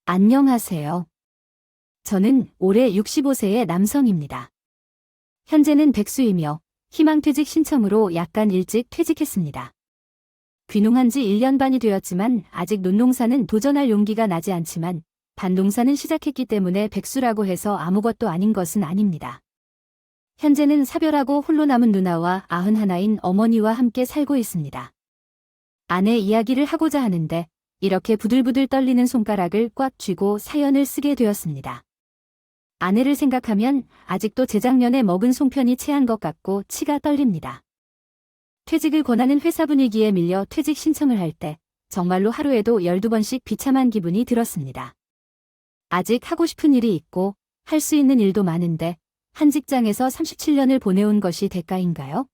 안녕하세요. 저는 올해 65세의 남성입니다. 현재는 백수이며 희망퇴직 신청으로 약간 일찍 퇴직했습니다. 귀농한 지 1년 반이 되었지만 아직 논농사는 도전할 용기가 나지 않지만 밭농사는 시작했기 때문에 백수라고 해서 아무것도 아닌 것은 아닙니다. 현재는 사별하고 홀로 남은 누나와 91인 어머니와 함께 살고 있습니다. 아내 이야기를 하고자 하는데 이렇게 부들부들 떨리는 손가락을 꽉 쥐고 사연을 쓰게 되었습니다. 아내를 생각하면 아직도 재작년에 먹은 송편이 체한 것 같고 치가 떨립니다. 퇴직을 권하는 회사 분위기에 밀려 퇴직 신청을 할 때 정말로 하루에도 12번씩 비참한 기분이 들었습니다. 아직 하고 싶은 일이 있고 할 수 있는 일도 많은데 한 직장에서 37년을 보내온 것이 대가인가요?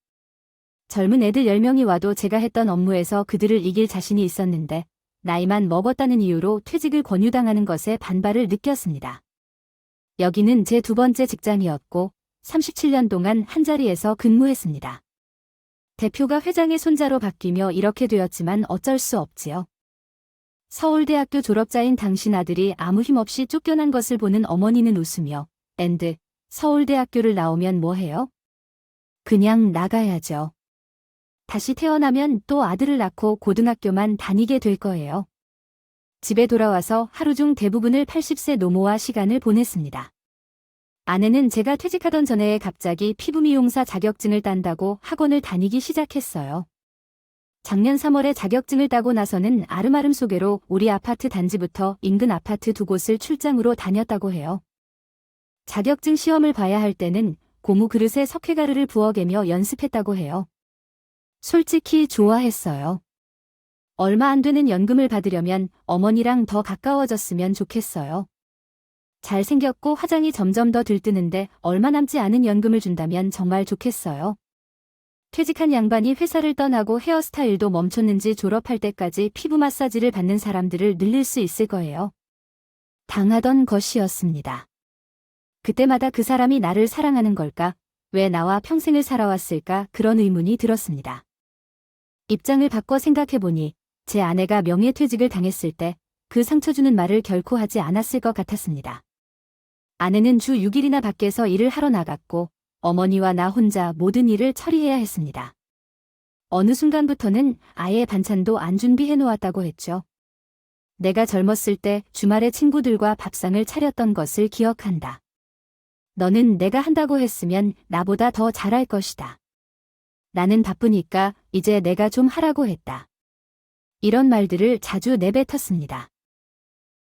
젊은 애들 10명이 와도 제가 했던 업무에서 그들을 이길 자신이 있었는데 나이만 먹었다는 이유로 퇴직을 권유당하는 것에 반발을 느꼈습니다. 여기는 제 두 번째 직장이었고 37년 동안 한자리에서 근무했습니다. 대표가 회장의 손자로 바뀌며 이렇게 되었지만 어쩔 수 없지요. 서울대학교 졸업자인 당신 아들이 아무 힘없이 쫓겨난 것을 보는 어머니는 웃으며 서울대학교를 나오면 뭐해요? 그냥 나가야죠. 다시 태어나면 또 아들을 낳고 고등학교만 다니게 될 거예요. 집에 돌아와서 하루 중 대부분을 80세 노모와 시간을 보냈습니다. 아내는 제가 퇴직하던 전에 갑자기 피부미용사 자격증을 딴다고 학원을 다니기 시작했어요. 작년 3월에 자격증을 따고 나서는 아름아름 소개로 우리 아파트 단지부터 인근 아파트 두 곳을 출장으로 다녔다고 해요. 자격증 시험을 봐야 할 때는 고무 그릇에 석회가루를 부어개며 연습했다고 해요. 솔직히 좋아했어요. 얼마 안 되는 연금을 받으려면 어머니랑 더 가까워졌으면 좋겠어요. 잘생겼고 화장이 점점 더 들뜨는데 얼마 남지 않은 연금을 준다면 정말 좋겠어요. 퇴직한 양반이 회사를 떠나고 헤어스타일도 멈췄는지 졸업할 때까지 피부 마사지를 받는 사람들을 늘릴 수 있을 거예요. 당하던 것이었습니다. 그때마다 그 사람이 나를 사랑하는 걸까? 왜 나와 평생을 살아왔을까? 그런 의문이 들었습니다. 입장을 바꿔 생각해보니 제 아내가 명예퇴직을 당했을 때 그 상처 주는 말을 결코 하지 않았을 것 같았습니다. 아내는 주 6일이나 밖에서 일을 하러 나갔고 어머니와 나 혼자 모든 일을 처리해야 했습니다. 어느 순간부터는 아예 반찬도 안 준비해 놓았다고 했죠. 내가 젊었을 때 주말에 친구들과 밥상을 차렸던 것을 기억한다. 너는 내가 한다고 했으면 나보다 더 잘할 것이다. 나는 바쁘니까 이제 내가 좀 하라고 했다. 이런 말들을 자주 내뱉었습니다.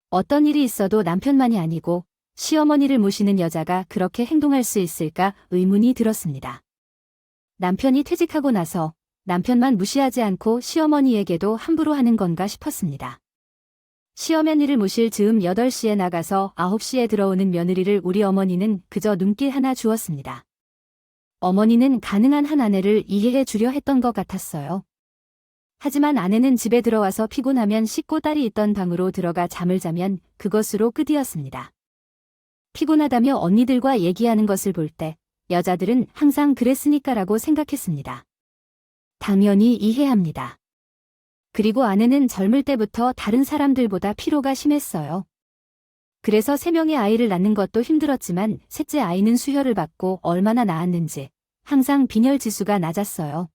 어떤 일이 있어도 남편만이 아니고 시어머니를 모시는 여자가 그렇게 행동할 수 있을까 의문이 들었습니다. 남편이 퇴직하고 나서 남편만 무시하지 않고 시어머니에게도 함부로 하는 건가 싶었습니다. 시어머니를 모실 즈음 8시에 나가서 9시에 들어오는 며느리를 우리 어머니는 그저 눈길 하나 주었습니다. 어머니는 가능한 한 아내를 이해해 주려 했던 것 같았어요. 하지만 아내는 집에 들어와서 피곤하면 씻고 딸이 있던 방으로 들어가 잠을 자면 그것으로 끝이었습니다. 피곤하다며 언니들과 얘기하는 것을 볼 때 여자들은 항상 그랬으니까라고 생각했습니다. 당연히 이해합니다. 그리고 아내는 젊을 때부터 다른 사람들보다 피로가 심했어요. 그래서 3명의 아이를 낳는 것도 힘들었지만 셋째 아이는 수혈을 받고 얼마나 나았는지 항상 빈혈 지수가 낮았어요.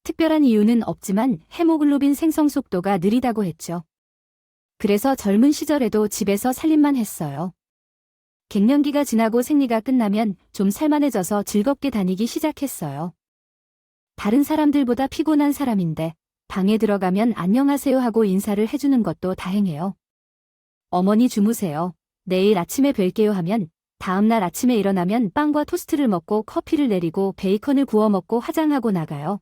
특별한 이유는 없지만 헤모글로빈 생성 속도가 느리다고 했죠. 그래서 젊은 시절에도 집에서 살림만 했어요. 갱년기가 지나고 생리가 끝나면 좀 살만해져서 즐겁게 다니기 시작했어요. 다른 사람들보다 피곤한 사람인데 방에 들어가면 안녕하세요 하고 인사를 해주는 것도 다행이에요. 어머니 주무세요. 내일 아침에 뵐게요 하면 다음날 아침에 일어나면 빵과 토스트를 먹고 커피를 내리고 베이컨을 구워 먹고 화장하고 나가요.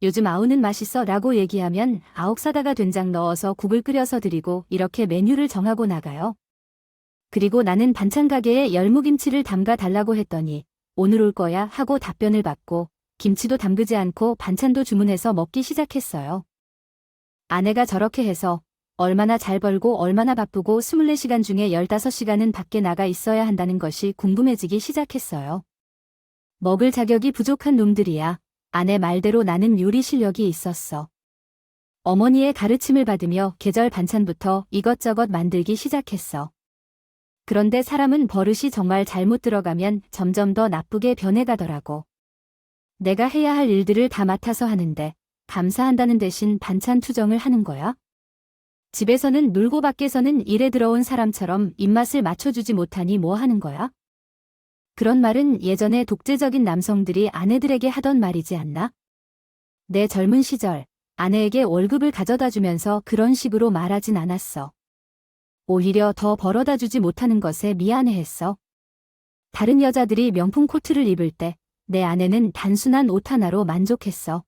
요즘 아우는 맛있어 라고 얘기하면 아욱 사다가 된장 넣어서 국을 끓여서 드리고 이렇게 메뉴를 정하고 나가요. 그리고 나는 반찬 가게에 열무김치를 담가 달라고 했더니 오늘 올 거야 하고 답변을 받고 김치도 담그지 않고 반찬도 주문해서 먹기 시작했어요. 아내가 저렇게 해서 얼마나 잘 벌고 얼마나 바쁘고 24시간 중에 15시간은 밖에 나가 있어야 한다는 것이 궁금해지기 시작했어요. 먹을 자격이 부족한 놈들이야. 아내 말대로 나는 요리 실력이 있었어. 어머니의 가르침을 받으며 계절 반찬부터 이것저것 만들기 시작했어. 그런데 사람은 버릇이 정말 잘못 들어가면 점점 더 나쁘게 변해가더라고. 내가 해야 할 일들을 다 맡아서 하는데 감사한다는 대신 반찬 투정을 하는 거야? 집에서는 놀고 밖에서는 일에 들어온 사람처럼 입맛을 맞춰주지 못하니 뭐 하는 거야? 그런 말은 예전에 독재적인 남성들이 아내들에게 하던 말이지 않나? 내 젊은 시절 아내에게 월급을 가져다 주면서 그런 식으로 말하진 않았어. 오히려 더 벌어다 주지 못하는 것에 미안해했어. 다른 여자들이 명품 코트를 입을 때 내 아내는 단순한 옷 하나로 만족했어.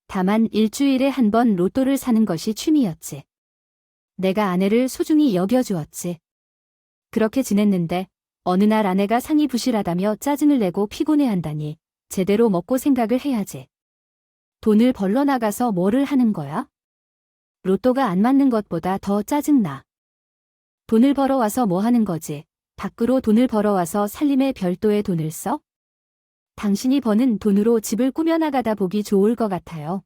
다만 일주일에 한 번 로또를 사는 것이 취미였지. 내가 아내를 소중히 여겨주었지. 그렇게 지냈는데 어느 날 아내가 상이 부실하다며 짜증을 내고 피곤해한다니 제대로 먹고 생각을 해야지. 돈을 벌러 나가서 뭐를 하는 거야? 로또가 안 맞는 것보다 더 짜증나. 돈을 벌어와서 뭐 하는 거지? 밖으로 돈을 벌어와서 살림에 별도의 돈을 써? 당신이 버는 돈으로 집을 꾸며나가다 보기 좋을 것 같아요.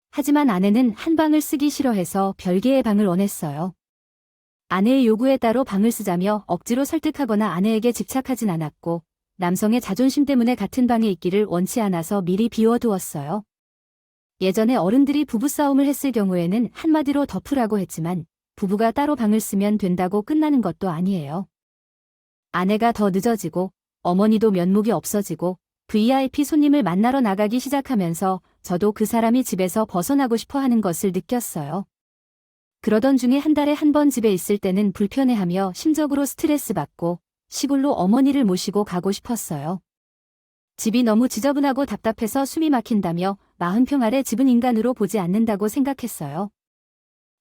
하지만 아내는 한 방을 쓰기 싫어해서 별개의 방을 원했어요. 아내의 요구에 따로 방을 쓰자며 억지로 설득하거나 아내에게 집착하진 않았고 남성의 자존심 때문에 같은 방에 있기를 원치 않아서 미리 비워두었어요. 예전에 어른들이 부부싸움을 했을 경우에는 한마디로 덮으라고 했지만 부부가 따로 방을 쓰면 된다고 끝나는 것도 아니에요. 아내가 더 늦어지고 어머니도 면목이 없어지고 VIP 손님을 만나러 나가기 시작하면서 저도 그 사람이 집에서 벗어나고 싶어 하는 것을 느꼈어요. 그러던 중에 한 달에 한 번 집에 있을 때는 불편해하며 심적으로 스트레스 받고 시골로 어머니를 모시고 가고 싶었어요. 집이 너무 지저분하고 답답해서 숨이 막힌다며 40평 아래 집은 인간으로 보지 않는다고 생각했어요.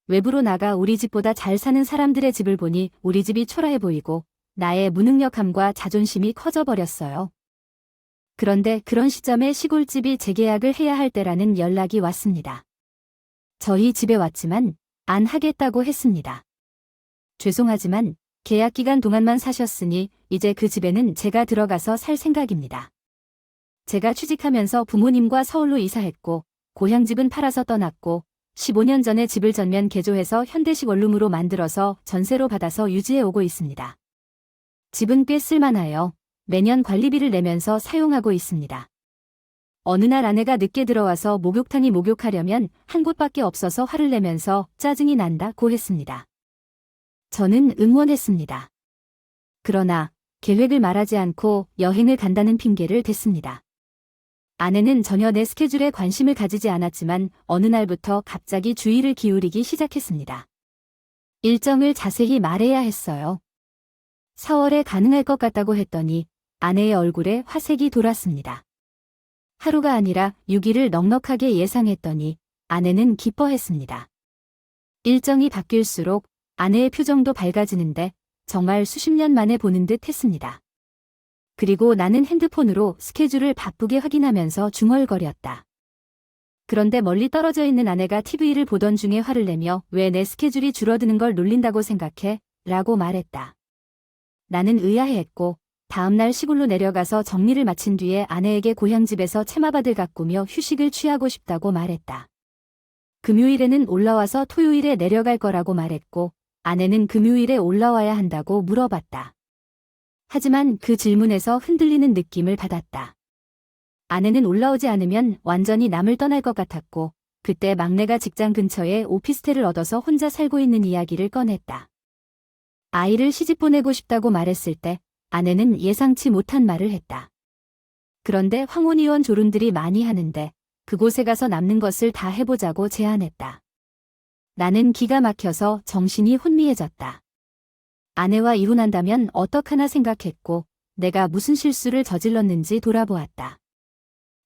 외부로 나가 우리 집보다 잘 사는 사람들의 집을 보니 우리 집이 초라해 보이고 나의 무능력함과 자존심이 커져버렸어요. 그런데 그런 시점에 시골집이 재계약을 해야 할 때라는 연락이 왔습니다. 저희 집에 왔지만 안 하겠다고 했습니다. 죄송하지만 계약 기간 동안만 사셨으니 이제 그 집에는 제가 들어가서 살 생각입니다. 제가 취직하면서 부모님과 서울로 이사했고 고향집은 팔아서 떠났고 15년 전에 집을 전면 개조해서 현대식 원룸으로 만들어서 전세로 받아서 유지해 오고 있습니다. 집은 꽤 쓸만하여 매년 관리비를 내면서 사용하고 있습니다. 어느 날 아내가 늦게 들어와서 목욕탕이 목욕하려면 한 곳밖에 없어서 화를 내면서 짜증이 난다고 했습니다. 저는 응원했습니다. 그러나 계획을 말하지 않고 여행을 간다는 핑계를 댔습니다. 아내는 전혀 내 스케줄에 관심을 가지지 않았지만 어느 날부터 갑자기 주의를 기울이기 시작했습니다. 일정을 자세히 말해야 했어요. 4월에 가능할 것 같다고 했더니 아내의 얼굴에 화색이 돌았습니다. 하루가 아니라 6일을 넉넉하게 예상했더니 아내는 기뻐했습니다. 일정이 바뀔수록 아내의 표정도 밝아지는데 정말 수십 년 만에 보는 듯 했습니다. 그리고 나는 핸드폰으로 스케줄을 바쁘게 확인하면서 중얼거렸다. 그런데 멀리 떨어져 있는 아내가 TV를 보던 중에 화를 내며 왜 내 스케줄이 줄어드는 걸 놀린다고 생각해? 라고 말했다. 나는 의아해했고 다음날 시골로 내려가서 정리를 마친 뒤에 아내에게 고향집에서 채마받을 가꾸며 휴식을 취하고 싶다고 말했다. 금요일에는 올라와서 토요일에 내려갈 거라고 말했고 아내는 금요일에 올라와야 한다고 물어봤다. 하지만 그 질문에서 흔들리는 느낌을 받았다. 아내는 올라오지 않으면 완전히 남을 떠날 것 같았고 그때 막내가 직장 근처에 오피스텔을 얻어서 혼자 살고 있는 이야기를 꺼냈다. 아이를 시집 보내고 싶다고 말했을 때 아내는 예상치 못한 말을 했다. 그런데 황혼이원 졸음들이 많이 하는데 그곳에 가서 남는 것을 다 해보자고 제안했다. 나는 기가 막혀서 정신이 혼미해졌다. 아내와 이혼한다면 어떡하나 생각했고 내가 무슨 실수를 저질렀는지 돌아보았다.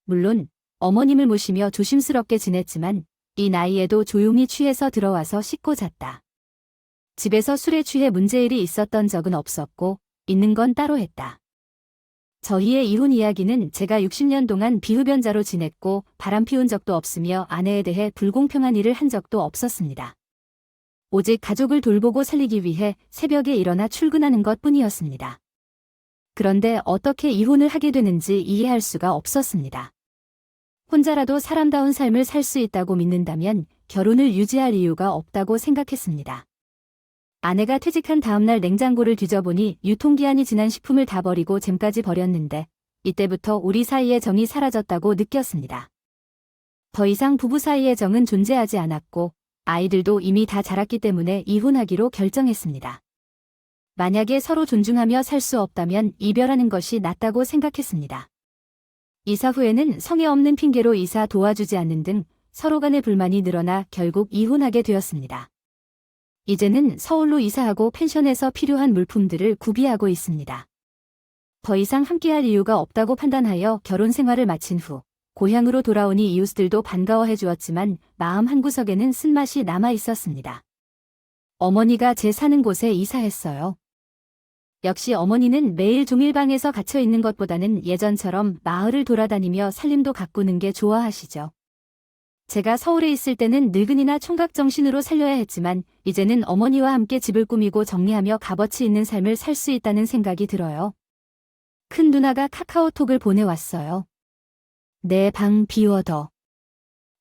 물론 어머님을 모시며 조심스럽게 지냈지만 이 나이에도 조용히 취해서 들어와서 씻고 잤다. 집에서 술에 취해 문제일이 있었던 적은 없었고 있는 건 따로 했다. 저희의 이혼 이야기는 제가 60년 동안 비흡연자로 지냈고 바람 피운 적도 없으며 아내에 대해 불공평한 일을 한 적도 없었습니다. 오직 가족을 돌보고 살리기 위해 새벽에 일어나 출근하는 것뿐이었습니다. 그런데 어떻게 이혼을 하게 되는지 이해할 수가 없었습니다. 혼자라도 사람다운 삶을 살 수 있다고 믿는다면 결혼을 유지할 이유가 없다고 생각했습니다. 아내가 퇴직한 다음날 냉장고를 뒤져보니 유통기한이 지난 식품을 다 버리고 잼까지 버렸는데 이때부터 우리 사이의 정이 사라졌다고 느꼈습니다. 더 이상 부부 사이의 정은 존재하지 않았고 아이들도 이미 다 자랐기 때문에 이혼하기로 결정했습니다. 만약에 서로 존중하며 살 수 없다면 이별하는 것이 낫다고 생각했습니다. 이사 후에는 성의 없는 핑계로 이사 도와주지 않는 등 서로 간의 불만이 늘어나 결국 이혼하게 되었습니다. 이제는 서울로 이사하고 펜션에서 필요한 물품들을 구비하고 있습니다. 더 이상 함께할 이유가 없다고 판단하여 결혼 생활을 마친 후 고향으로 돌아오니 이웃들도 반가워해 주었지만 마음 한구석에는 쓴맛이 남아 있었습니다. 어머니가 제 사는 곳에 이사했어요. 역시 어머니는 매일 종일 방에서 갇혀 있는 것보다는 예전처럼 마을을 돌아다니며 살림도 가꾸는 게 좋아하시죠. 제가 서울에 있을 때는 늙은이나 총각 정신으로 살려야 했지만 이제는 어머니와 함께 집을 꾸미고 정리하며 값어치 있는 삶을 살 수 있다는 생각이 들어요. 큰 누나가 카카오톡을 보내왔어요. 내 방 비워둬.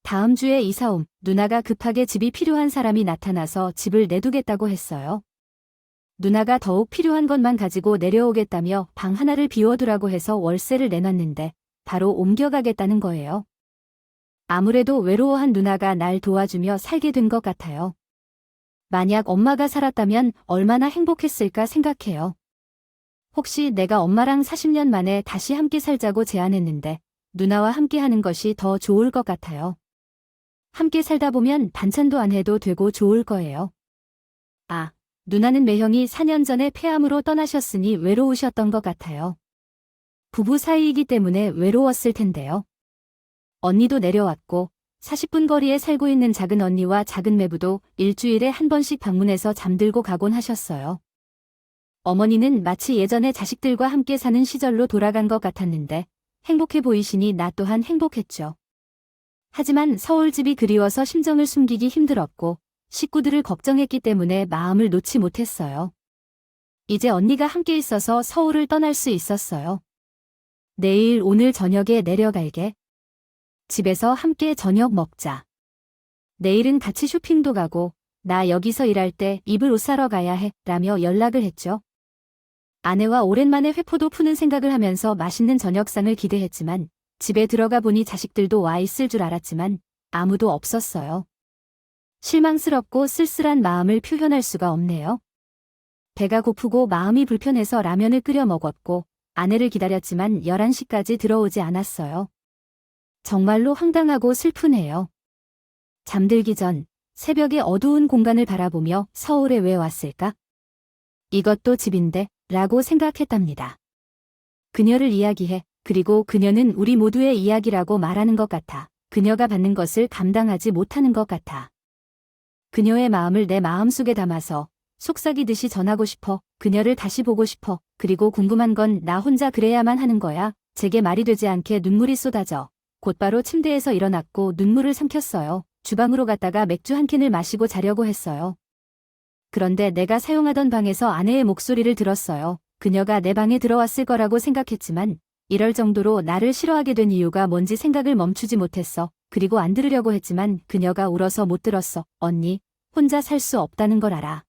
다음 주에 이사옴. 누나가 급하게 집이 필요한 사람이 나타나서 집을 내두겠다고 했어요. 누나가 더욱 필요한 것만 가지고 내려오겠다며 방 하나를 비워두라고 해서 월세를 내놨는데 바로 옮겨가겠다는 거예요. 아무래도 외로워한 누나가 날 도와주며 살게 된 것 같아요. 만약 엄마가 살았다면 얼마나 행복했을까 생각해요. 혹시 내가 엄마랑 40년 만에 다시 함께 살자고 제안했는데 누나와 함께 하는 것이 더 좋을 것 같아요. 함께 살다 보면 반찬도 안 해도 되고 좋을 거예요. 아, 누나는 매형이 4년 전에 폐암으로 떠나셨으니 외로우셨던 것 같아요. 부부 사이이기 때문에 외로웠을 텐데요. 언니도 내려왔고 40분 거리에 살고 있는 작은 언니와 작은 매부도 일주일에 한 번씩 방문해서 잠들고 가곤 하셨어요. 어머니는 마치 예전에 자식들과 함께 사는 시절로 돌아간 것 같았는데 행복해 보이시니 나 또한 행복했죠. 하지만 서울집이 그리워서 심정을 숨기기 힘들었고 식구들을 걱정했기 때문에 마음을 놓지 못했어요. 이제 언니가 함께 있어서 서울을 떠날 수 있었어요. 내일 오늘 저녁에 내려갈게. 집에서 함께 저녁 먹자. 내일은 같이 쇼핑도 가고 나 여기서 일할 때 입을 옷 사러 가야 해 라며 연락을 했죠. 아내와 오랜만에 회포도 푸는 생각을 하면서 맛있는 저녁상을 기대했지만 집에 들어가 보니 자식들도 와 있을 줄 알았지만 아무도 없었어요. 실망스럽고 쓸쓸한 마음을 표현할 수가 없네요. 배가 고프고 마음이 불편해서 라면을 끓여 먹었고 아내를 기다렸지만 11시까지 들어오지 않았어요. 정말로 황당하고 슬프네요. 잠들기 전 새벽의 어두운 공간을 바라보며 서울에 왜 왔을까? 이것도 집인데 라고 생각했답니다. 그녀를 이야기해. 그리고 그녀는 우리 모두의 이야기라고 말하는 것 같아. 그녀가 받는 것을 감당하지 못하는 것 같아. 그녀의 마음을 내 마음속에 담아서 속삭이듯이 전하고 싶어. 그녀를 다시 보고 싶어. 그리고 궁금한 건 나 혼자 그래야만 하는 거야. 제게 말이 되지 않게 눈물이 쏟아져. 곧바로 침대에서 일어났고 눈물을 삼켰어요. 주방으로 갔다가 맥주 한 캔을 마시고 자려고 했어요. 그런데 내가 사용하던 방에서 아내의 목소리를 들었어요. 그녀가 내 방에 들어왔을 거라고 생각했지만 이럴 정도로 나를 싫어하게 된 이유가 뭔지 생각을 멈추지 못했어. 그리고 안 들으려고 했지만 그녀가 울어서 못 들었어. 언니, 혼자 살 수 없다는 걸 알아.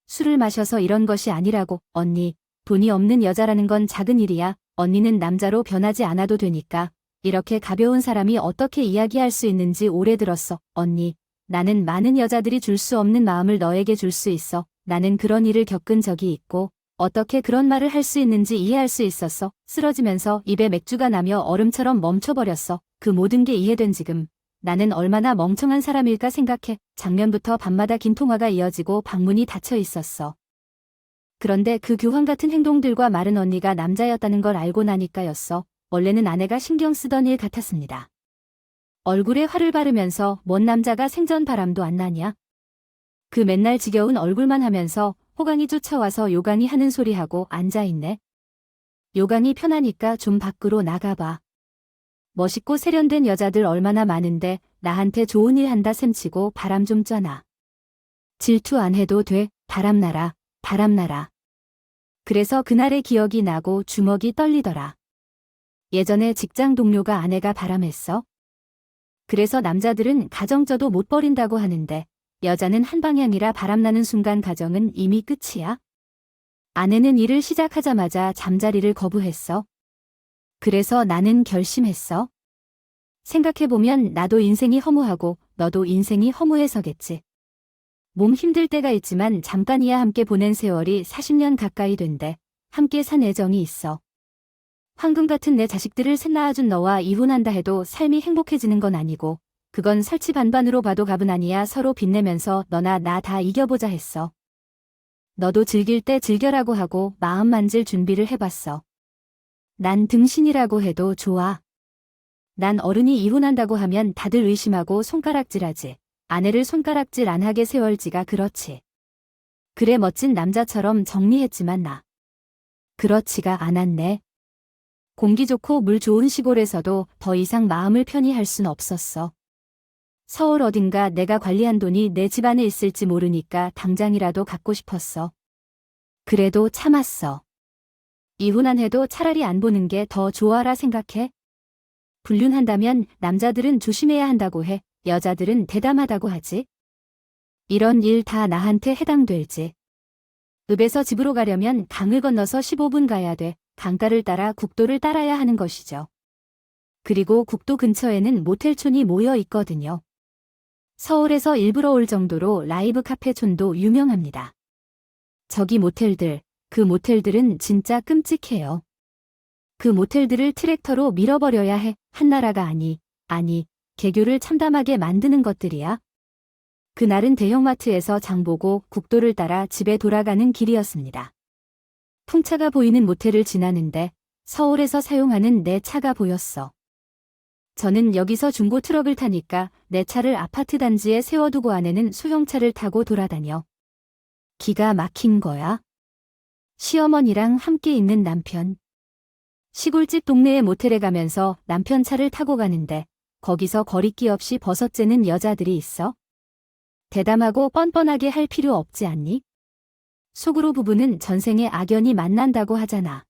술을 마셔서 이런 것이 아니라고. 언니, 돈이 없는 여자라는 건 작은 일이야. 언니는 남자로 변하지 않아도 되니까. 이렇게 가벼운 사람이 어떻게 이야기할 수 있는지 오래 들었어. 언니, 나는 많은 여자들이 줄 수 없는 마음을 너에게 줄 수 있어. 나는 그런 일을 겪은 적이 있고 어떻게 그런 말을 할 수 있는지 이해할 수 있었어. 쓰러지면서 입에 맥주가 나며 얼음처럼 멈춰버렸어. 그 모든 게 이해된 지금 나는 얼마나 멍청한 사람일까 생각해. 작년부터 밤마다 긴 통화가 이어지고 방문이 닫혀 있었어. 그런데 그 교황 같은 행동들과 말은 언니가 남자였다는 걸 알고 나니까였어. 원래는 아내가 신경 쓰던 일 같았습니다. 얼굴에 화를 바르면서 뭔 남자가 생전 바람도 안 나냐? 그 맨날 지겨운 얼굴만 하면서 호강이 쫓아와서 요강이 하는 소리하고 앉아있네. 요강이 편하니까 좀 밖으로 나가봐. 멋있고 세련된 여자들 얼마나 많은데 나한테 좋은 일 한다 셈치고 바람 좀 쬐나. 질투 안 해도 돼. 바람나라, 바람나라. 그래서 그날의 기억이 나고 주먹이 떨리더라. 예전에 직장 동료가 아내가 바람했어. 그래서 남자들은 가정쪄도 못 버린다고 하는데 여자는 한 방향이라 바람나는 순간 가정은 이미 끝이야. 아내는 일을 시작하자마자 잠자리를 거부했어. 그래서 나는 결심했어. 생각해보면 나도 인생이 허무하고 너도 인생이 허무해서겠지. 몸 힘들 때가 있지만 잠깐이야 함께 보낸 세월이 40년 가까이 된대. 함께 산 애정이 있어. 황금 같은 내 자식들을 셋 낳아준 너와 이혼한다 해도 삶이 행복해지는 건 아니고 그건 설치 반반으로 봐도 값은 아니야. 서로 빛내면서 너나 나 다 이겨보자 했어. 너도 즐길 때 즐겨라고 하고 마음 만질 준비를 해봤어. 난 등신이라고 해도 좋아. 난 어른이 이혼한다고 하면 다들 의심하고 손가락질하지. 아내를 손가락질 안 하게 세월지가 그렇지. 그래 멋진 남자처럼 정리했지만 나. 그렇지가 않았네. 공기 좋고 물 좋은 시골에서도 더 이상 마음을 편히 할 순 없었어. 서울 어딘가 내가 관리한 돈이 내 집안에 있을지 모르니까 당장이라도 갖고 싶었어. 그래도 참았어. 이혼 안 해도 차라리 안 보는 게 더 좋아라 생각해. 불륜한다면 남자들은 조심해야 한다고 해. 여자들은 대담하다고 하지. 이런 일 다 나한테 해당될지. 읍에서 집으로 가려면 강을 건너서 15분 가야 돼. 강가를 따라 국도를 따라야 하는 것이죠. 그리고 국도 근처에는 모텔촌이 모여 있거든요. 서울에서 일부러 올 정도로 라이브 카페촌도 유명합니다. 저기 모텔들, 그 모텔들은 진짜 끔찍해요. 그 모텔들을 트랙터로 밀어버려야 해. 한나라가 아니, 개교를 참담하게 만드는 것들이야. 그날은 대형마트에서 장보고 국도를 따라 집에 돌아가는 길이었습니다. 풍차가 보이는 모텔을 지나는데 서울에서 사용하는 내 차가 보였어. 저는 여기서 중고 트럭을 타니까 내 차를 아파트 단지에 세워두고 아내는 소형차를 타고 돌아다녀. 기가 막힌 거야. 시어머니랑 함께 있는 남편. 시골집 동네의 모텔에 가면서 남편 차를 타고 가는데 거기서 거리끼 없이 버섯째는 여자들이 있어. 대담하고 뻔뻔하게 할 필요 없지 않니? 속으로 부부는 전생에 악연이 만난다고 하잖아.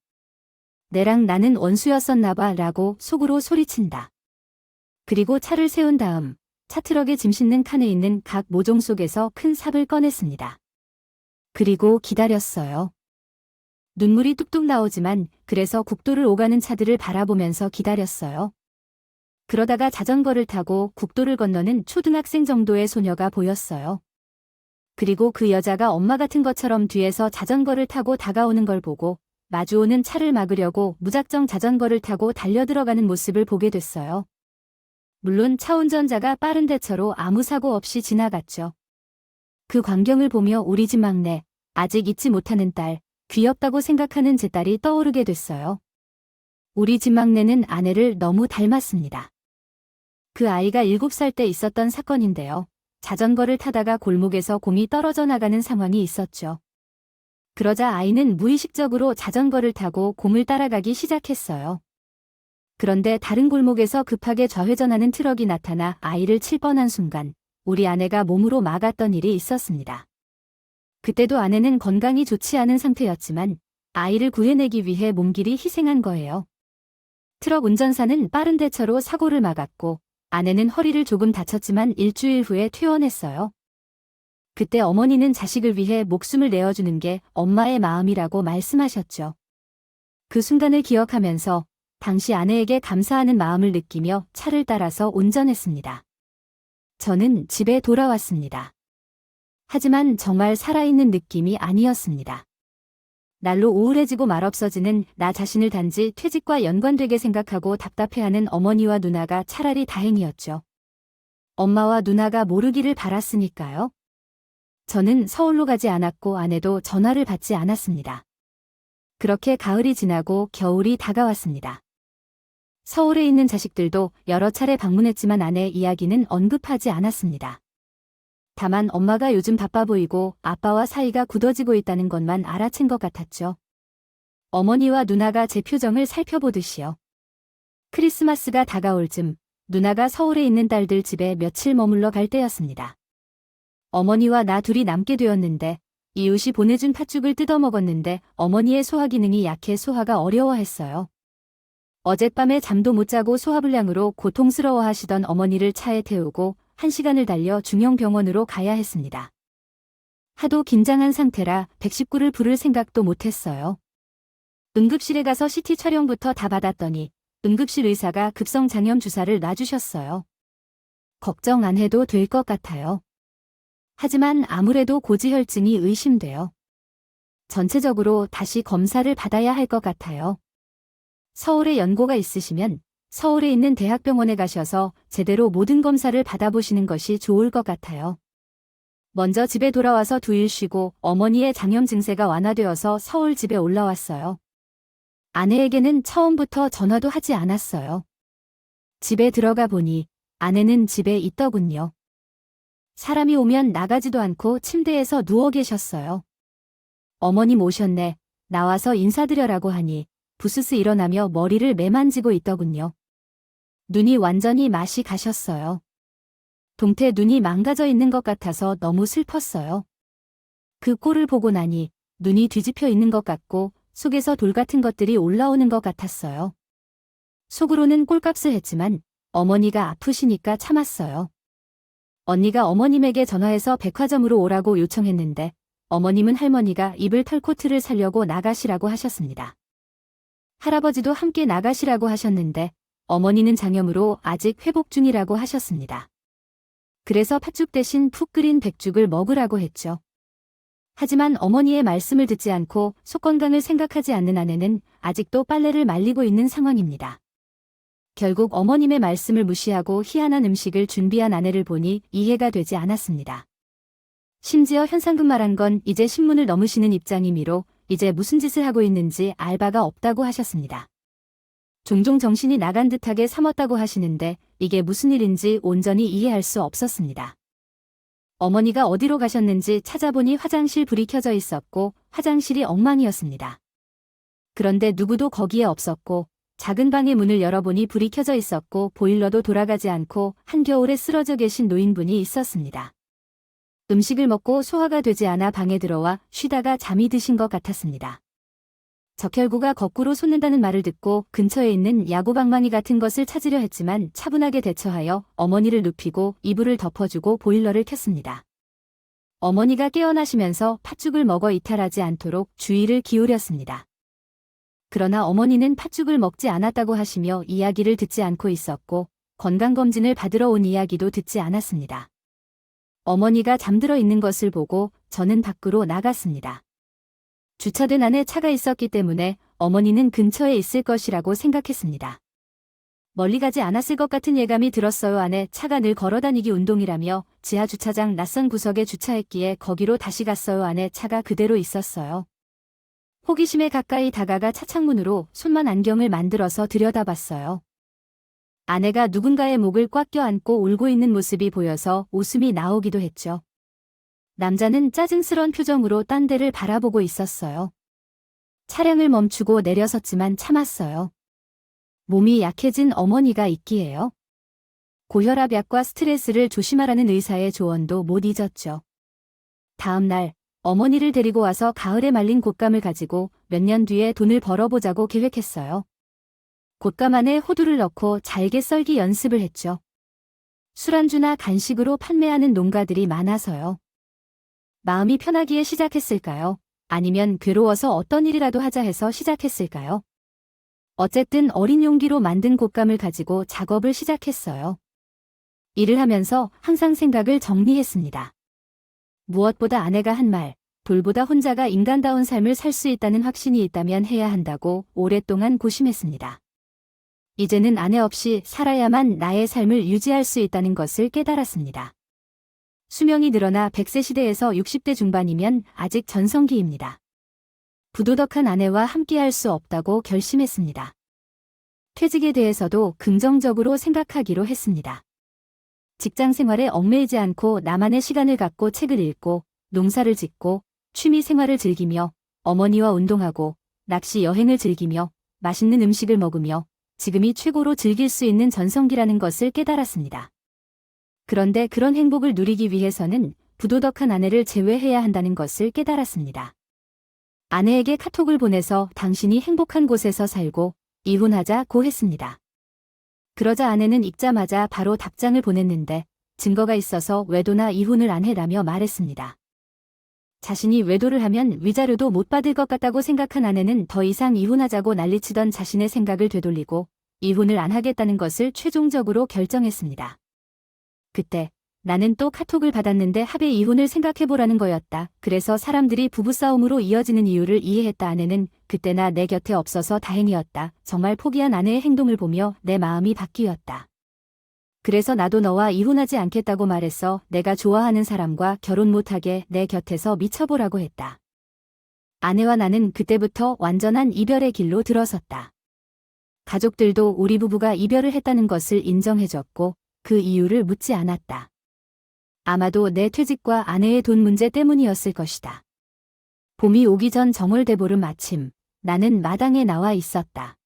내랑 나는 원수였었나 봐 라고 속으로 소리친다. 그리고 차를 세운 다음 차트럭에 짐 싣는 칸에 있는 각 모종 속에서 큰 삽을 꺼냈습니다. 그리고 기다렸어요. 눈물이 뚝뚝 나오지만 그래서 국도를 오가는 차들을 바라보면서 기다렸어요. 그러다가 자전거를 타고 국도를 건너는 초등학생 정도의 소녀가 보였어요. 그리고 그 여자가 엄마 같은 것처럼 뒤에서 자전거를 타고 다가오는 걸 보고 마주오는 차를 막으려고 무작정 자전거를 타고 달려들어가는 모습을 보게 됐어요. 물론 차 운전자가 빠른 대처로 아무 사고 없이 지나갔죠. 그 광경을 보며 우리 집 막내, 아직 잊지 못하는 딸, 귀엽다고 생각하는 제 딸이 떠오르게 됐어요. 우리 집 막내는 아내를 너무 닮았습니다. 그 아이가 7살 때 있었던 사건인데요. 자전거를 타다가 골목에서 곰이 떨어져 나가는 상황이 있었죠. 그러자 아이는 무의식적으로 자전거를 타고 곰을 따라가기 시작했어요. 그런데 다른 골목에서 급하게 좌회전하는 트럭이 나타나 아이를 칠 뻔한 순간 우리 아내가 몸으로 막았던 일이 있었습니다. 그때도 아내는 건강이 좋지 않은 상태였지만 아이를 구해내기 위해 몸길이 희생한 거예요. 트럭 운전사는 빠른 대처로 사고를 막았고 아내는 허리를 조금 다쳤지만 일주일 후에 퇴원했어요. 그때 어머니는 자식을 위해 목숨을 내어주는 게 엄마의 마음이라고 말씀하셨죠. 그 순간을 기억하면서 당시 아내에게 감사하는 마음을 느끼며 차를 따라서 운전했습니다. 저는 집에 돌아왔습니다. 하지만 정말 살아있는 느낌이 아니었습니다. 날로 우울해지고 말없어지는 나 자신을 단지 퇴직과 연관되게 생각하고 답답해하는 어머니와 누나가 차라리 다행이었죠. 엄마와 누나가 모르기를 바랐으니까요. 저는 서울로 가지 않았고 아내도 전화를 받지 않았습니다. 그렇게 가을이 지나고 겨울이 다가왔습니다. 서울에 있는 자식들도 여러 차례 방문했지만 아내 이야기는 언급하지 않았습니다. 다만 엄마가 요즘 바빠 보이고 아빠와 사이가 굳어지고 있다는 것만 알아챈 것 같았죠. 어머니와 누나가 제 표정을 살펴보듯이요. 크리스마스가 다가올 즈음 누나가 서울에 있는 딸들 집에 며칠 머물러 갈 때였습니다. 어머니와 나 둘이 남게 되었는데 이웃이 보내준 팥죽을 뜯어 먹었는데 어머니의 소화 기능이 약해 소화가 어려워했어요. 어젯밤에 잠도 못 자고 소화불량으로 고통스러워하시던 어머니를 차에 태우고 1시간을 달려 중형병원으로 가야 했습니다. 하도 긴장한 상태라 119를 부를 생각도 못했어요. 응급실에 가서 CT 촬영부터 다 받았더니 응급실 의사가 급성장염 주사를 놔주셨어요. 걱정 안 해도 될 것 같아요. 하지만 아무래도 고지혈증이 의심돼요. 전체적으로 다시 검사를 받아야 할 것 같아요. 서울에 연고가 있으시면 서울에 있는 대학병원에 가셔서 제대로 모든 검사를 받아보시는 것이 좋을 것 같아요. 먼저 집에 돌아와서 2일 쉬고 어머니의 장염 증세가 완화되어서 서울 집에 올라왔어요. 아내에게는 처음부터 전화도 하지 않았어요. 집에 들어가 보니 아내는 집에 있더군요. 사람이 오면 나가지도 않고 침대에서 누워 계셨어요. 어머님 오셨네. 나와서 인사드려라고 하니 부스스 일어나며 머리를 매만지고 있더군요. 눈이 완전히 맛이 가셨어요. 동태 눈이 망가져 있는 것 같아서 너무 슬펐어요. 그 꼴을 보고 나니 눈이 뒤집혀 있는 것 같고 속에서 돌 같은 것들이 올라오는 것 같았어요. 속으로는 꼴값을 했지만 어머니가 아프시니까 참았어요. 언니가 어머님에게 전화해서 백화점으로 오라고 요청했는데 어머님은 할머니가 입을 털고 틀을 살려고 나가시라고 하셨습니다. 할아버지도 함께 나가시라고 하셨는데 어머니는 장염으로 아직 회복 중이라고 하셨습니다. 그래서 팥죽 대신 푹 끓인 백죽을 먹으라고 했죠. 하지만 어머니의 말씀을 듣지 않고 속 건강을 생각하지 않는 아내는 아직도 빨래를 말리고 있는 상황입니다. 결국 어머님의 말씀을 무시하고 희한한 음식을 준비한 아내를 보니 이해가 되지 않았습니다. 심지어 현상금 말한 건 이제 신문을 넘으시는 입장이미로 이제 무슨 짓을 하고 있는지 알 바가 없다고 하셨습니다. 종종 정신이 나간 듯하게 삼었다고 하시는데 이게 무슨 일인지 온전히 이해할 수 없었습니다. 어머니가 어디로 가셨는지 찾아보니 화장실 불이 켜져 있었고 화장실이 엉망이었습니다. 그런데 누구도 거기에 없었고 작은 방의 문을 열어보니 불이 켜져 있었고 보일러도 돌아가지 않고 한겨울에 쓰러져 계신 노인분이 있었습니다. 음식을 먹고 소화가 되지 않아 방에 들어와 쉬다가 잠이 드신 것 같았습니다. 적혈구가 거꾸로 솟는다는 말을 듣고 근처에 있는 야구방망이 같은 것을 찾으려 했지만 차분하게 대처하여 어머니를 눕히고 이불을 덮어주고 보일러를 켰습니다. 어머니가 깨어나시면서 팥죽을 먹어 이탈하지 않도록 주의를 기울였습니다. 그러나 어머니는 팥죽을 먹지 않았다고 하시며 이야기를 듣지 않고 있었고 건강검진을 받으러 온 이야기도 듣지 않았습니다. 어머니가 잠들어 있는 것을 보고 저는 밖으로 나갔습니다. 주차된 안에 차가 있었기 때문에 어머니는 근처에 있을 것이라고 생각했습니다. 멀리 가지 않았을 것 같은 예감이 들었어요. 안에 차가 늘 걸어다니기 운동이라며 지하 주차장 낯선 구석에 주차했기에 거기로 다시 갔어요. 안에 차가 그대로 있었어요. 호기심에 가까이 다가가 차창문으로 손만 안경을 만들어서 들여다봤어요. 아내가 누군가의 목을 꽉 껴안고 울고 있는 모습이 보여서 웃음이 나오기도 했죠. 남자는 짜증스런 표정으로 딴 데를 바라보고 있었어요. 차량을 멈추고 내려섰지만 참았어요. 몸이 약해진 어머니가 있기에요. 고혈압 약과 스트레스를 조심하라는 의사의 조언도 못 잊었죠. 다음 날 어머니를 데리고 와서 가을에 말린 곶감을 가지고 몇 년 뒤에 돈을 벌어보자고 계획했어요. 곶감 안에 호두를 넣고 잘게 썰기 연습을 했죠. 술안주나 간식으로 판매하는 농가들이 많아서요. 마음이 편하기에 시작했을까요? 아니면 괴로워서 어떤 일이라도 하자 해서 시작했을까요? 어쨌든 어린 용기로 만든 곶감을 가지고 작업을 시작했어요. 일을 하면서 항상 생각을 정리했습니다. 무엇보다 아내가 한 말, 돌보다 혼자가 인간다운 삶을 살 수 있다는 확신이 있다면 해야 한다고 오랫동안 고심했습니다. 이제는 아내 없이 살아야만 나의 삶을 유지할 수 있다는 것을 깨달았습니다. 수명이 늘어나 100세 시대에서 60대 중반이면 아직 전성기입니다. 부도덕한 아내와 함께할 수 없다고 결심했습니다. 퇴직에 대해서도 긍정적으로 생각하기로 했습니다. 직장 생활에 얽매이지 않고 나만의 시간을 갖고 책을 읽고 농사를 짓고 취미 생활을 즐기며 어머니와 운동하고 낚시 여행을 즐기며 맛있는 음식을 먹으며 지금이 최고로 즐길 수 있는 전성기라는 것을 깨달았습니다. 그런데 그런 행복을 누리기 위해서는 부도덕한 아내를 제외해야 한다는 것을 깨달았습니다. 아내에게 카톡을 보내서 당신이 행복한 곳에서 살고 이혼하자고 했습니다. 그러자 아내는 읽자마자 바로 답장을 보냈는데 증거가 있어서 외도나 이혼을 안 해라며 말했습니다. 자신이 외도를 하면 위자료도 못 받을 것 같다고 생각한 아내는 더 이상 이혼하자고 난리치던 자신의 생각을 되돌리고 이혼을 안 하겠다는 것을 최종적으로 결정했습니다. 그때 나는 또 카톡을 받았는데 합의 이혼을 생각해보라는 거였다. 그래서 사람들이 부부싸움으로 이어지는 이유를 이해했다. 아내는 그때나 내 곁에 없어서 다행이었다. 정말 포기한 아내의 행동을 보며 내 마음이 바뀌었다. 그래서 나도 너와 이혼하지 않겠다고 말했어. 내가 좋아하는 사람과 결혼 못하게 내 곁에서 미쳐보라고 했다. 아내와 나는 그때부터 완전한 이별의 길로 들어섰다. 가족들도 우리 부부가 이별을 했다는 것을 인정해줬고 그 이유를 묻지 않았다. 아마도 내 퇴직과 아내의 돈 문제 때문이었을 것이다. 봄이 오기 전 정월대보름 아침, 나는 마당에 나와 있었다.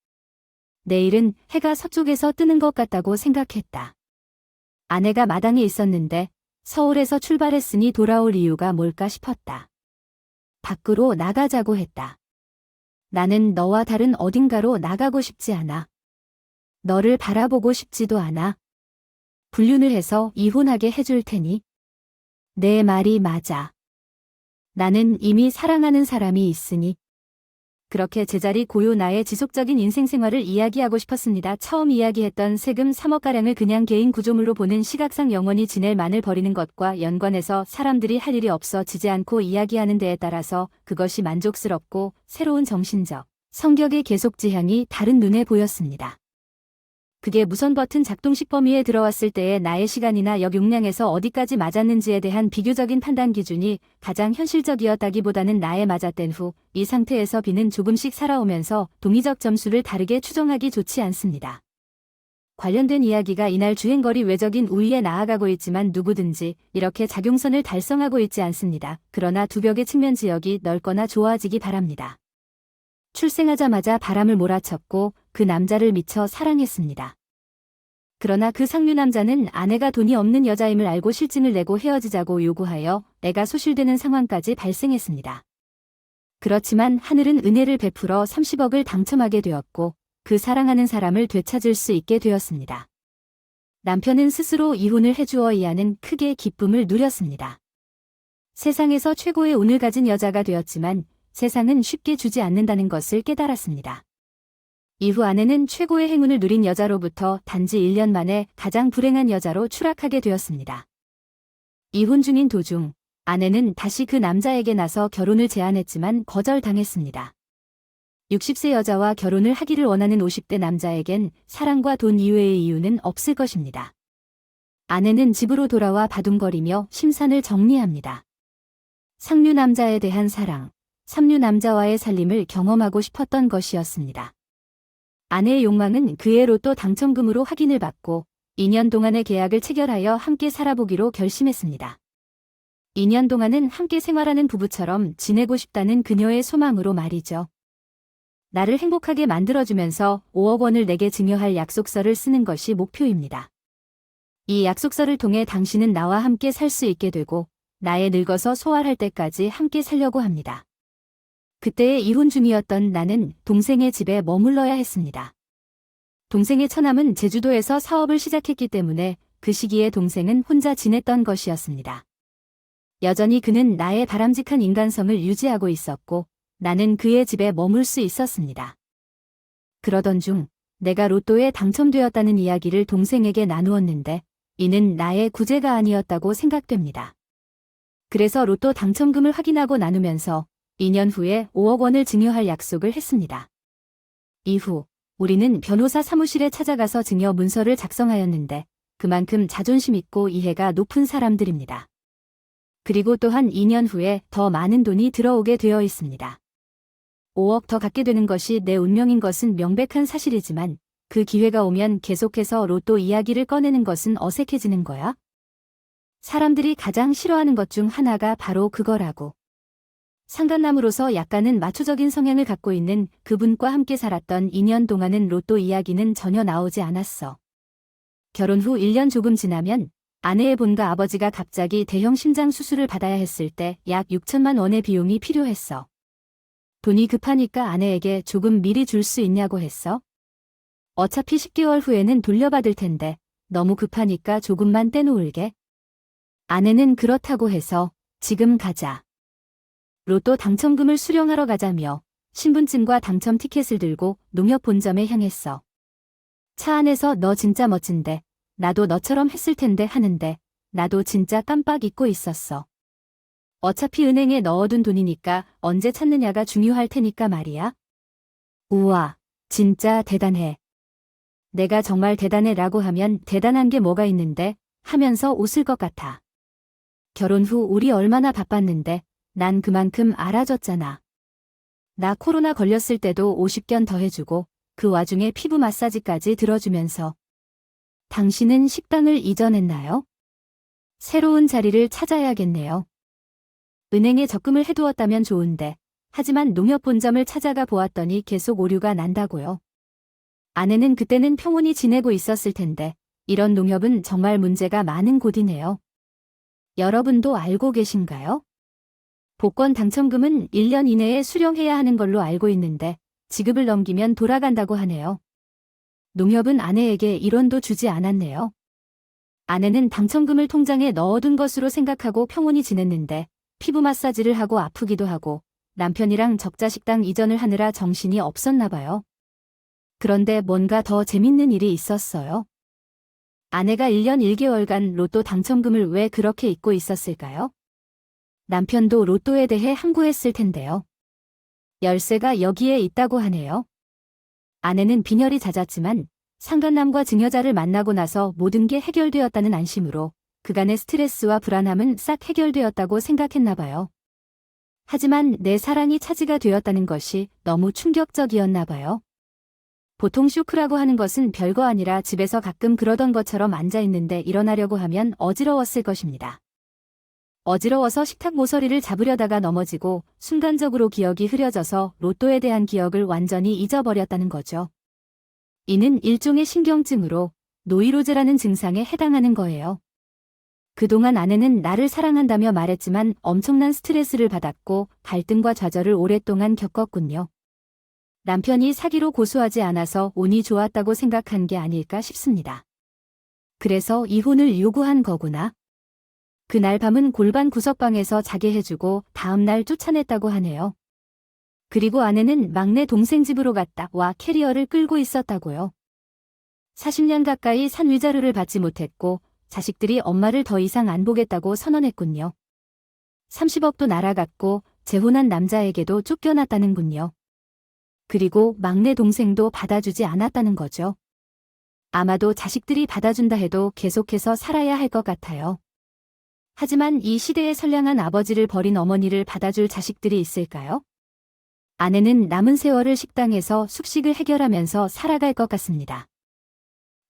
내일은 해가 서쪽에서 뜨는 것 같다고 생각했다. 아내가 마당에 있었는데 서울에서 출발했으니 돌아올 이유가 뭘까 싶었다. 밖으로 나가자고 했다. 나는 너와 다른 어딘가로 나가고 싶지 않아. 너를 바라보고 싶지도 않아. 불륜을 해서 이혼하게 해줄 테니. 내 말이 맞아. 나는 이미 사랑하는 사람이 있으니. 그렇게 제자리 고요 나의 지속적인 인생 생활을 이야기하고 싶었습니다. 처음 이야기했던 세금 3억가량을 그냥 개인 구조물로 보는 시각상 영원히 지낼 만을 버리는 것과 연관해서 사람들이 할 일이 없어지지 않고 이야기하는 데에 따라서 그것이 만족스럽고 새로운 정신적, 성격의 계속 지향이 다른 눈에 보였습니다. 그게 무선 버튼 작동식 범위에 들어왔을 때의 나의 시간이나 역용량에서 어디까지 맞았는지에 대한 비교적인 판단 기준이 가장 현실적이었다기보다는 나의 맞았던 후 이 상태에서 B는 조금씩 살아오면서 동의적 점수를 다르게 추정하기 좋지 않습니다. 관련된 이야기가 이날 주행거리 외적인 우위에 나아가고 있지만 누구든지 이렇게 작용선을 달성하고 있지 않습니다. 그러나 두 벽의 측면 지역이 넓거나 좋아지기 바랍니다. 출생하자마자 바람을 몰아쳤고 그 남자를 미쳐 사랑했습니다. 그러나 그 상류 남자는 아내가 돈이 없는 여자임을 알고 실증을 내고 헤어지자고 요구하여 애가 소실되는 상황까지 발생했습니다. 그렇지만 하늘은 은혜를 베풀어 30억을 당첨하게 되었고 그 사랑하는 사람을 되찾을 수 있게 되었습니다. 남편은 스스로 이혼을 해주어 이 아는 크게 기쁨을 누렸습니다. 세상에서 최고의 운을 가진 여자가 되었지만 세상은 쉽게 주지 않는다는 것을 깨달았습니다. 이후 아내는 최고의 행운을 누린 여자로부터 단지 1년 만에 가장 불행한 여자로 추락하게 되었습니다. 이혼 중인 도중 아내는 다시 그 남자에게 나서 결혼을 제안했지만 거절당했습니다. 60세 여자와 결혼을 하기를 원하는 50대 남자에겐 사랑과 돈 이외의 이유는 없을 것입니다. 아내는 집으로 돌아와 바둥거리며 심산을 정리합니다. 상류 남자에 대한 사랑, 삼류 남자와의 살림을 경험하고 싶었던 것이었습니다. 아내의 욕망은 그의 로또 당첨금으로 확인을 받고 2년 동안의 계약을 체결하여 함께 살아보기로 결심했습니다. 2년 동안은 함께 생활하는 부부처럼 지내고 싶다는 그녀의 소망으로 말이죠. 나를 행복하게 만들어주면서 5억 원을 내게 증여할 약속서를 쓰는 것이 목표입니다. 이 약속서를 통해 당신은 나와 함께 살 수 있게 되고 나의 늙어서 소활할 때까지 함께 살려고 합니다. 그때의 이혼 중이었던 나는 동생의 집에 머물러야 했습니다. 동생의 처남은 제주도에서 사업을 시작했기 때문에 그 시기에 동생은 혼자 지냈던 것이었습니다. 여전히 그는 나의 바람직한 인간성을 유지하고 있었고 나는 그의 집에 머물 수 있었습니다. 그러던 중 내가 로또에 당첨되었다는 이야기를 동생에게 나누었는데 이는 나의 구제가 아니었다고 생각됩니다. 그래서 로또 당첨금을 확인하고 나누면서 2년 후에 5억 원을 증여할 약속을 했습니다. 이후 우리는 변호사 사무실에 찾아가서 증여 문서를 작성하였는데 그만큼 자존심 있고 이해가 높은 사람들입니다. 그리고 또한 2년 후에 더 많은 돈이 들어오게 되어 있습니다. 5억 더 갖게 되는 것이 내 운명인 것은 명백한 사실이지만 그 기회가 오면 계속해서 로또 이야기를 꺼내는 것은 어색해지는 거야? 사람들이 가장 싫어하는 것 중 하나가 바로 그거라고. 상간남으로서 약간은 마초적인 성향을 갖고 있는 그분과 함께 살았던 2년 동안은 로또 이야기는 전혀 나오지 않았어. 결혼 후 1년 조금 지나면 아내의 본가 아버지가 갑자기 대형 심장 수술을 받아야 했을 때 약 6천만 원의 비용이 필요했어. 돈이 급하니까 아내에게 조금 미리 줄 수 있냐고 했어. 어차피 10개월 후에는 돌려받을 텐데 너무 급하니까 조금만 떼놓을게. 아내는 그렇다고 해서 지금 가자. 로또 당첨금을 수령하러 가자며 신분증과 당첨 티켓을 들고 농협 본점에 향했어. 차 안에서 너 진짜 멋진데 나도 너처럼 했을 텐데 하는데 나도 진짜 깜빡 잊고 있었어. 어차피 은행에 넣어둔 돈이니까 언제 찾느냐가 중요할 테니까 말이야. 우와, 진짜 대단해. 내가 정말 대단해 라고 하면 대단한 게 뭐가 있는데 하면서 웃을 것 같아. 결혼 후 우리 얼마나 바빴는데 난 그만큼 알아줬잖아. 나 코로나 걸렸을 때도 50견 더 해주고 그 와중에 피부 마사지까지 들어주면서. 당신은 식당을 이전했나요? 새로운 자리를 찾아야겠네요. 은행에 적금을 해두었다면 좋은데 하지만 농협 본점을 찾아가 보았더니 계속 오류가 난다고요. 아내는 그때는 평온히 지내고 있었을 텐데 이런 농협은 정말 문제가 많은 곳이네요. 여러분도 알고 계신가요? 복권 당첨금은 1년 이내에 수령해야 하는 걸로 알고 있는데 지급을 넘기면 돌아간다고 하네요. 농협은 아내에게 1원도 주지 않았네요. 아내는 당첨금을 통장에 넣어둔 것으로 생각하고 평온히 지냈는데 피부 마사지를 하고 아프기도 하고 남편이랑 적자식당 이전을 하느라 정신이 없었나 봐요. 그런데 뭔가 더 재밌는 일이 있었어요. 아내가 1년 1개월간 로또 당첨금을 왜 그렇게 잊고 있었을까요? 남편도 로또에 대해 함구했을 텐데요. 열쇠가 여기에 있다고 하네요. 아내는 빈혈이 잦았지만 상간남과 증여자를 만나고 나서 모든 게 해결되었다는 안심으로 그간의 스트레스와 불안함은 싹 해결되었다고 생각했나 봐요. 하지만 내 사랑이 차지가 되었다는 것이 너무 충격적이었나 봐요. 보통 쇼크라고 하는 것은 별거 아니라 집에서 가끔 그러던 것처럼 앉아있는데 일어나려고 하면 어지러웠을 것입니다. 어지러워서 식탁 모서리를 잡으려다가 넘어지고 순간적으로 기억이 흐려져서 로또에 대한 기억을 완전히 잊어버렸다는 거죠. 이는 일종의 신경증으로 노이로제라는 증상에 해당하는 거예요. 그동안 아내는 나를 사랑한다며 말했지만 엄청난 스트레스를 받았고 갈등과 좌절을 오랫동안 겪었군요. 남편이 사기로 고소하지 않아서 운이 좋았다고 생각한 게 아닐까 싶습니다. 그래서 이혼을 요구한 거구나. 그날 밤은 골반 구석방에서 자게 해주고 다음날 쫓아냈다고 하네요. 그리고 아내는 막내 동생 집으로 갔다 와 캐리어를 끌고 있었다고요. 40년 가까이 산 위자료를 받지 못했고 자식들이 엄마를 더 이상 안 보겠다고 선언했군요. 30억도 날아갔고 재혼한 남자에게도 쫓겨났다는군요. 그리고 막내 동생도 받아주지 않았다는 거죠. 아마도 자식들이 받아준다 해도 계속해서 살아야 할 것 같아요. 하지만 이 시대에 선량한 아버지를 버린 어머니를 받아줄 자식들이 있을까요? 아내는 남은 세월을 식당에서 숙식을 해결하면서 살아갈 것 같습니다.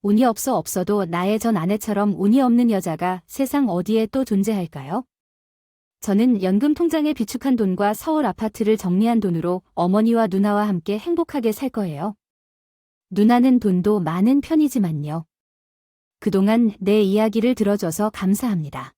운이 없어도 나의 전 아내처럼 운이 없는 여자가 세상 어디에 또 존재할까요? 저는 연금 통장에 비축한 돈과 서울 아파트를 정리한 돈으로 어머니와 누나와 함께 행복하게 살 거예요. 누나는 돈도 많은 편이지만요. 그동안 내 이야기를 들어줘서 감사합니다.